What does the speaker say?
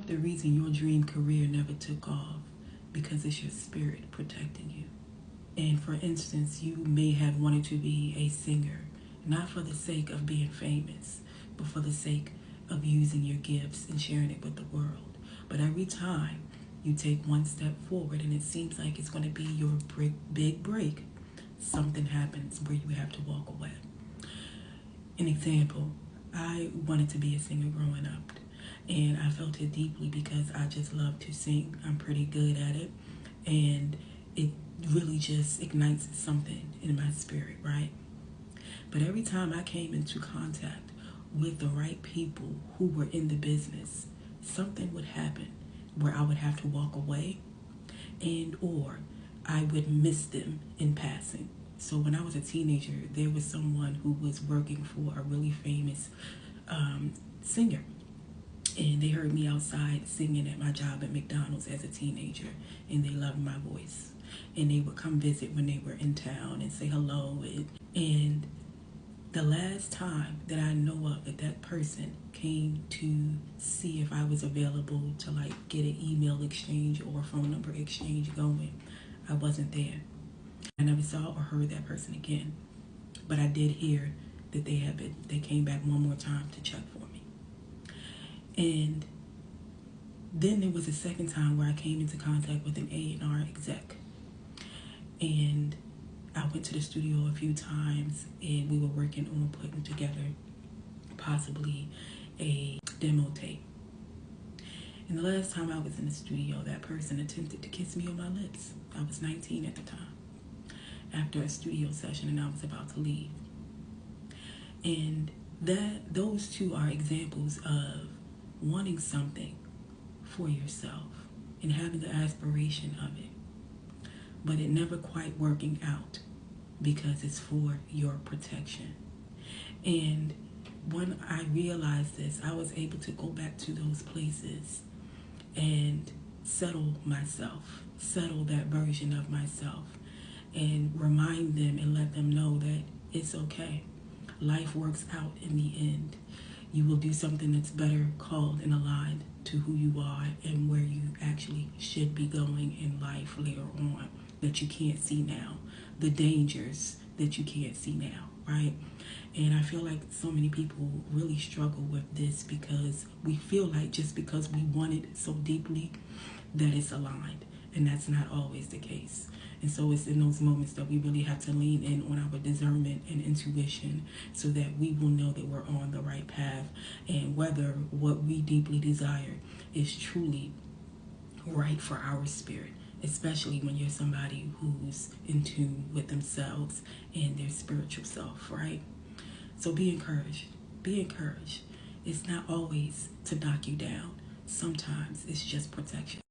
of the reason your dream career never took off because it's your spirit protecting you. And for instance, you may have wanted to be a singer, not for the sake of being famous, but for the sake of using your gifts and sharing it with the world. But every time you take one step forward and it seems like it's going to be your big break, something happens where you have to walk away. An example, I wanted to be a singer growing up, and I felt it deeply because I just love to sing. I'm pretty good at it, and it really just ignites something in my spirit, right? But every time I came into contact with the right people who were in the business, something would happen where I would have to walk away, and or I would miss them in passing. So when I was a teenager, there was someone who was working for a really famous singer, and they heard me outside singing at my job at McDonald's as a teenager, and they loved my voice, and they would come visit when they were in town and say hello. And the last time that I know of that person came to see if I was available to like get an email exchange or a phone number exchange going, I wasn't there. I never saw or heard that person again, but I did hear that they came back one more time to check for me. And then there was a second time where I came into contact with an A&R exec, and I went to the studio a few times, and we were working on putting together possibly a demo tape. And the last time I was in the studio, that person attempted to kiss me on my lips. I was 19 at the time, after a studio session, and I was about to leave. And those two are examples of wanting something for yourself and having the aspiration of it, but it never quite working out because it's for your protection. And when I realized this, I was able to go back to those places and settle myself, settle that version of myself, and remind them and let them know that it's okay. Life works out in the end. You will do something that's better called and aligned to who you are and where you actually should be going in life later on that you can't see now, the dangers that you can't see now, right? And I feel like so many people really struggle with this because we feel like just because we want it so deeply that it's aligned, and that's not always the case. And so it's in those moments that we really have to lean in on our discernment and intuition so that we will know that we're on the right path and whether what we deeply desire is truly right for our spirit, especially when you're somebody who's in tune with themselves and their spiritual self, right? So be encouraged. Be encouraged. It's not always to knock you down. Sometimes it's just protection.